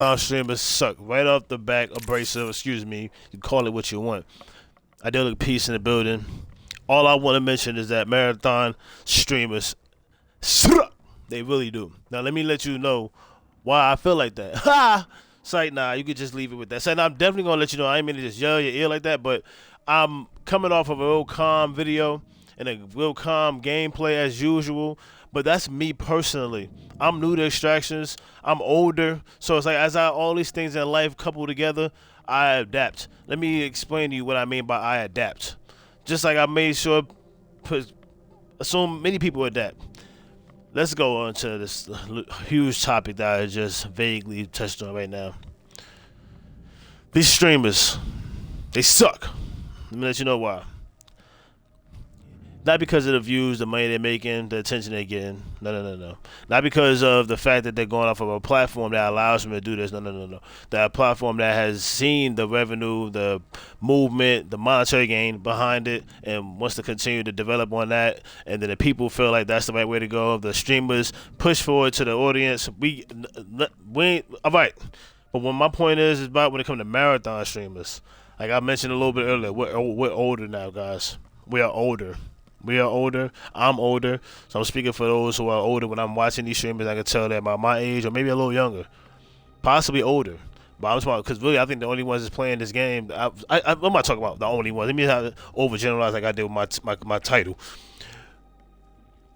Our streamers suck right off the back. Abrasive, excuse me. You call it what you want. Idyllic peace in the building. All I want to mention is that marathon streamers suck. They really do. Now let me let you know why I feel like that. Ha! Sight, nah, you could just leave it with that. Sight, nah, I'm definitely gonna let you know. I ain't mean to just yell your ear like that, but I'm coming off of a real calm video and a real calm gameplay as usual. But that's me personally. I'm new to extractions. I'm older, so it's like as I all these things in life couple together, I adapt. Let me explain to you what I mean by I adapt. Just like I made sure, assume many people adapt. Let's go on to this huge topic that I just vaguely touched on right now. These streamers, they suck. Let me let you know why. Not because of the views, the money they're making, the attention they're getting. No, no, no, no. Not because of the fact that they're going off of a platform that allows them to do this. No, no, no, no. That platform that has seen the revenue, the movement, the monetary gain behind it, and wants to continue to develop on that. And then the people feel like that's the right way to go. The streamers push forward to the audience. We ain't, all right. But what my point is about when it comes to marathon streamers. Like I mentioned a little bit earlier, we're older now, guys. We are older. We are older. I'm older. So I'm speaking for those who are older. When I'm watching these streamers, I can tell that about my age or maybe a little younger, possibly older. But I'm talking because really, I think the only ones that's playing this game. I'm not talking about the only ones. Let me not overgeneralize like I did with my title.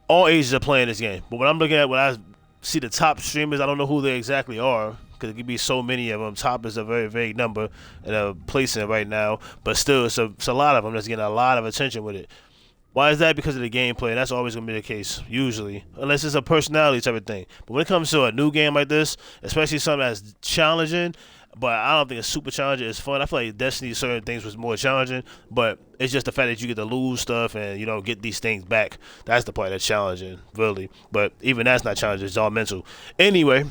All ages are playing this game. But when I'm looking at when I see the top streamers, I don't know who they exactly are because it could be so many of them. Top is a very vague number and a place in it right now, but still, it's a lot of them that's getting a lot of attention with it. Why is that? Because of the gameplay. That's always going to be the case, usually. Unless it's a personality type of thing. But when it comes to a new game like this, especially something that's challenging, but I don't think it's super challenging, it's fun. I feel like Destiny certain things was more challenging, but it's just the fact that you get to lose stuff and, get these things back. That's the part that's challenging, really. But even that's not challenging. It's all mental. Anyway,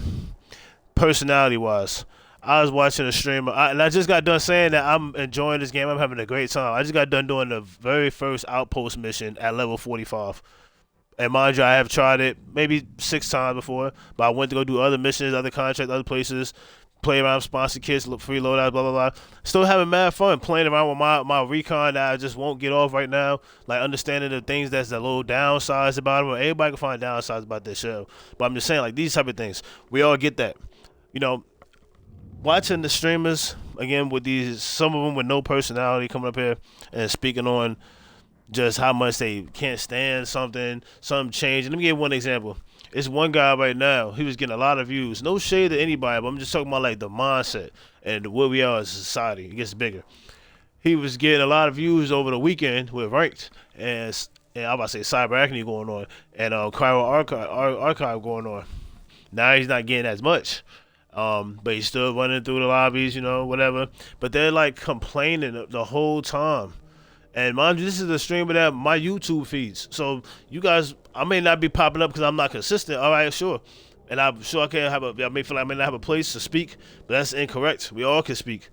personality-wise, I was watching a streamer, and I just got done saying that I'm enjoying this game. I'm having a great time. I just got done doing the very first outpost mission at level 45. And mind you, I have tried it maybe 6 times before, but I went to go do other missions, other contracts, other places, play around with sponsored kits, look free loadouts, blah, blah, blah. Still having mad fun playing around with my recon that I just won't get off right now. Like understanding the things that's a little downsides about them. Everybody can find downsides about this show. But I'm just saying, like, these type of things, we all get that. You know, watching the streamers again with these some of them with no personality coming up here and speaking on just how much they can't stand something changed. Let me give one example. It's one guy right now. He was getting a lot of views. No shade to anybody, but I'm just talking about like the mindset and where we are as a society. It gets bigger. He was getting a lot of views over the weekend with ranked and I'm about to say cyber acne going on and cryo archive going on. Now he's not getting as much. But he's still running through the lobbies, whatever. But they're like complaining the whole time. And mind you, this is a streamer that my YouTube feeds. So you guys, I may not be popping up because I'm not consistent. All right, sure. And I'm sure I may feel like I may not have a place to speak, but that's incorrect. We all can speak.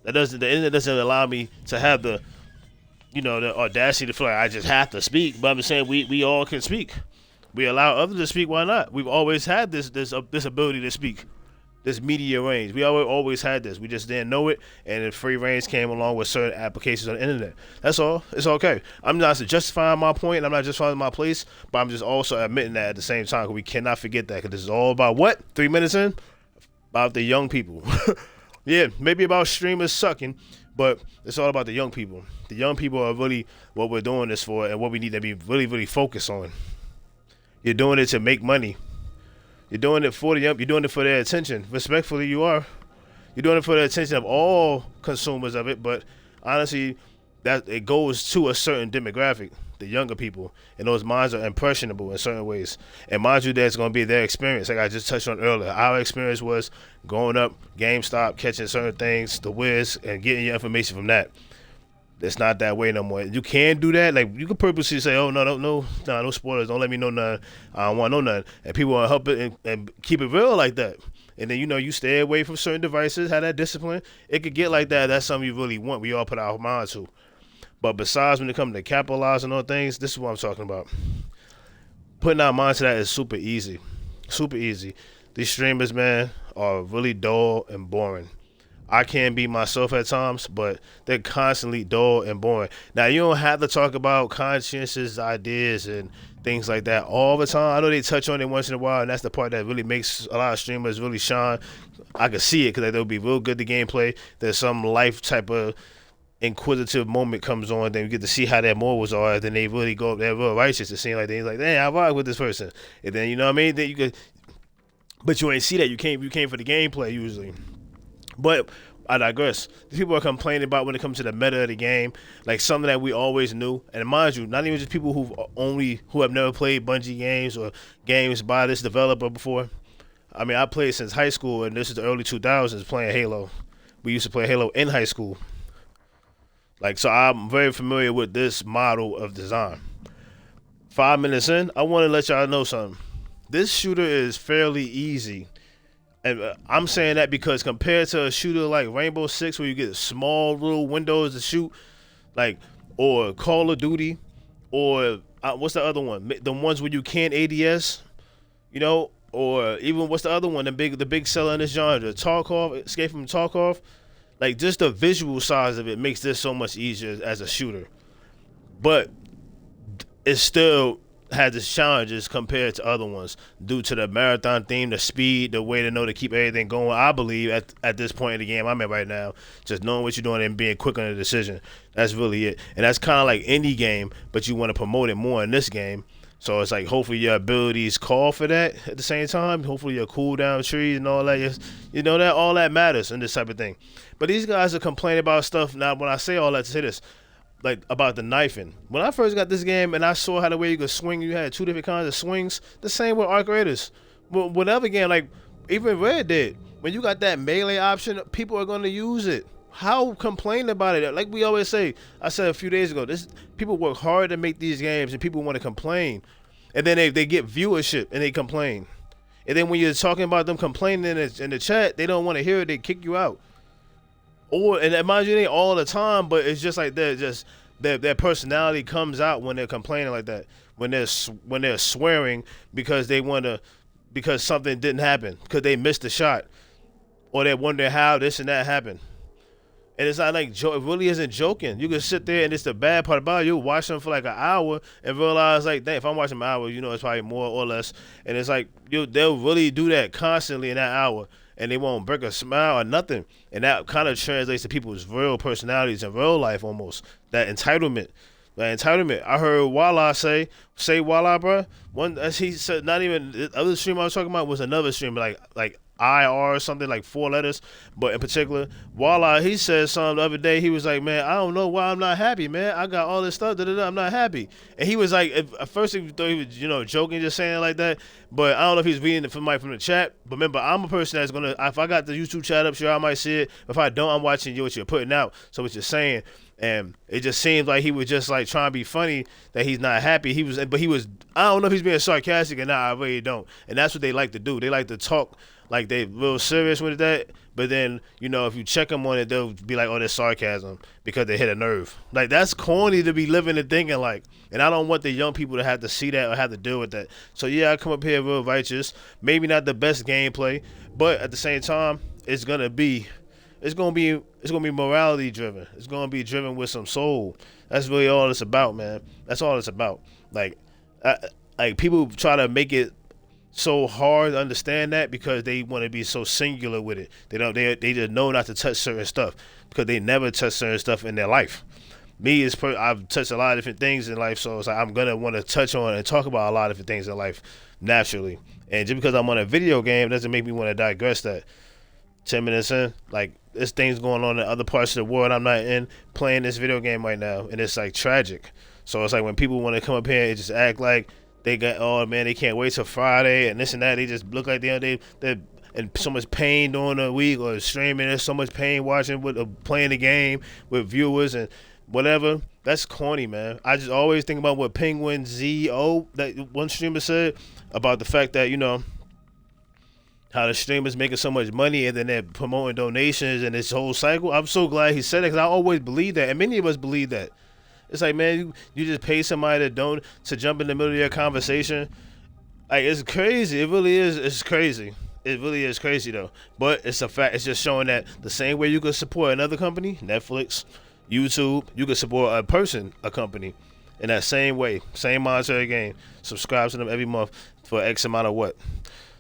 The internet doesn't allow me to have the audacity to feel like I just have to speak. But I'm just saying we all can speak. We allow others to speak. Why not? We've always had this ability to speak. This media range. We always had this. We just didn't know it, and then free range came along with certain applications on the internet. That's all. It's okay. I'm not justifying my point, and I'm not justifying my place, but I'm just also admitting that at the same time, because we cannot forget that, because this is all about what? 3 minutes in? About the young people. Yeah, maybe about streamers sucking, but it's all about the young people. The young people are really what we're doing this for, and what we need to be really, really focused on. You're doing it to make money. You're doing it for the young. You're doing it for their attention. Respectfully, you are. You're doing it for the attention of all consumers of it. But honestly, that it goes to a certain demographic, the younger people, and those minds are impressionable in certain ways. And mind you, that's going to be their experience. Like I just touched on earlier, our experience was growing up, GameStop, catching certain things, the Wiz, and getting your information from that. It's not that way no more. You can do that. Like you can purposely say, "Oh no spoilers. Don't let me know nothing. I don't want to know nothing." And people want to help it and keep it real like that. And then you stay away from certain devices. Have that discipline. It could get like that. That's something you really want. We all put our mind to. But besides, when it comes to capitalizing on things, this is what I'm talking about. Putting our mind to that is super easy. Super easy. These streamers, man, are really dull and boring. I can be myself at times, but they're constantly dull and boring. Now you don't have to talk about conscientious ideas and things like that all the time. I know they touch on it once in a while, and that's the part that really makes a lot of streamers really shine. I can see it because they'll be real good to gameplay. There's some life type of inquisitive moment comes on, then you get to see how their morals are. Then they really go, they're real righteous. It seems like they're like, damn, I rock with this person, and then you know what I mean. Then you could, but you ain't see that. You came for the gameplay usually. But I digress. These people are complaining about when it comes to the meta of the game, like something that we always knew. And mind you, not even just people who have never played Bungie games or games by this developer before. I mean, I played since high school, and this is the early 2000s playing Halo. We used to play Halo in high school. Like, so I'm very familiar with this model of design. 5 minutes in, I want to let y'all know something. This shooter is fairly easy. And I'm saying that because compared to a shooter like Rainbow Six, where you get small little windows to shoot, like, or Call of Duty, or what's the other one? The ones where you can't ADS, you know, or even what's the other one? The big seller in this genre, Tarkov, Escape from Tarkov. Like, just the visual size of it makes this so much easier as a shooter. But it still has its challenges compared to other ones due to the marathon theme, the speed, the way to know to keep everything going. I believe at this point in the game I'm at right now, just knowing what you're doing and being quick on the decision. That's really it. And that's kind of like any game, but you want to promote it more in this game. So it's like hopefully your abilities call for that at the same time. Hopefully your cooldown trees and all that. You know that all that matters in this type of thing. But these guys are complaining about stuff. Now when I say all that to say this, like about the knifing. When I first got this game and I saw how the way you could swing, you had two different kinds of swings. The same with Arc Raiders. Well, whatever game, like even Red Dead, when you got that melee option, people are going to use it. How complain about it? Like we always say, I said a few days ago, this people work hard to make these games and people want to complain. And then they get viewership and they complain. And then when you're talking about them complaining in the chat, they don't want to hear it, they kick you out. And mind you, it ain't all the time, but it's just like their personality comes out when they're complaining like that. When they're swearing because because something didn't happen, because they missed the shot. Or they're wondering how this and that happened. And it's not like it really isn't joking. You can sit there, and it's the bad part about it. You'll watch them for like an hour and realize, like, dang, if I'm watching an hour, you know, it's probably more or less. And it's like they'll really do that constantly in that hour, and they won't break a smile or nothing. And that kind of translates to people's real personalities in real life almost. That entitlement. I heard Walla say Walla, bro. One, as he said, not even the other stream I was talking about was another stream, like IR or something, like 4 letters, but in particular, Walla, he said something the other day. He was like, man, I don't know why I'm not happy, man. I got all this stuff, I'm not happy. And he was like, at first he thought he was, you know, joking, just saying it like that, but I don't know if he's reading it from the chat. But remember, I'm a person that's gonna, if I got the YouTube chat up, sure, I might see it. If I don't, I'm watching what you're putting out, so what you're saying. And it just seems like he was just like trying to be funny that he's not happy. But he was, I don't know if he's being sarcastic or not. I really don't. And that's what they like to do. They like to talk like they real serious with that. But then, you know, if you check them on it, they'll be like, oh, that's sarcasm because they hit a nerve. Like, that's corny to be living and thinking like. And I don't want the young people to have to see that or have to deal with that. So yeah, I come up here real righteous. Maybe not the best gameplay, but at the same time, it's gonna be morality driven. It's gonna be driven with some soul. That's really all it's about, man. That's all it's about. Like people try to make it so hard to understand that because they want to be so singular with it. They just know not to touch certain stuff because they never touch certain stuff in their life. Me I've touched a lot of different things in life, so it's like I'm gonna want to touch on and talk about a lot of different things in life naturally. And just because I'm on a video game doesn't make me want to digress that. 10 minutes in, like, there's things going on in other parts of the world I'm not in, playing this video game right now, and it's like tragic. So it's like when people want to come up here and just act like they got, oh man, they can't wait till Friday and this and that, they just look like they're in so much pain during the week or streaming. There's so much pain watching playing the game with viewers and whatever. That's corny, man. I just always think about what Penguin ZO, that one streamer, said about the fact that, you know, how the streamers making so much money and then they're promoting donations and this whole cycle. I'm so glad he said it because I always believe that, and many of us believe that. It's like, man, you just pay somebody to jump in the middle of your conversation. Like, it's crazy. It really is. It's crazy. It really is crazy though. But it's a fact. It's just showing that the same way you could support another company, Netflix, YouTube, you could support a person, a company, in that same way, same monetary gain. Subscribe to them every month for X amount of what.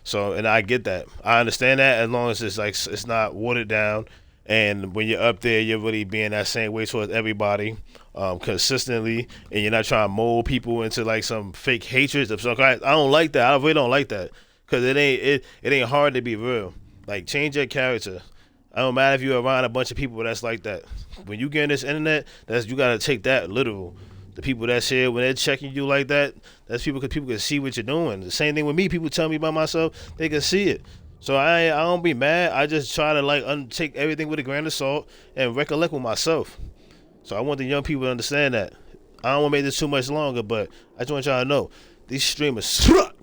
So, and I get that. I understand that as long as it's like it's not watered down, and when you're up there, you're really being that same way towards everybody, consistently, and you're not trying to mold people into like some fake hatred of something. I don't like that. I really don't like that because it ain't hard to be real. Like change your character. I don't matter if you're around a bunch of people that's like that. When you get in this internet, that's you gotta take that literal. The people that's here when they're checking you like that, that's people because people can see what you're doing. The same thing with me. People tell me about myself, they can see it. So I don't be mad. I just try to like take everything with a grain of salt and recollect with myself. So I want the young people to understand that. I don't want to make this too much longer, but I just want y'all to know these streamers suck.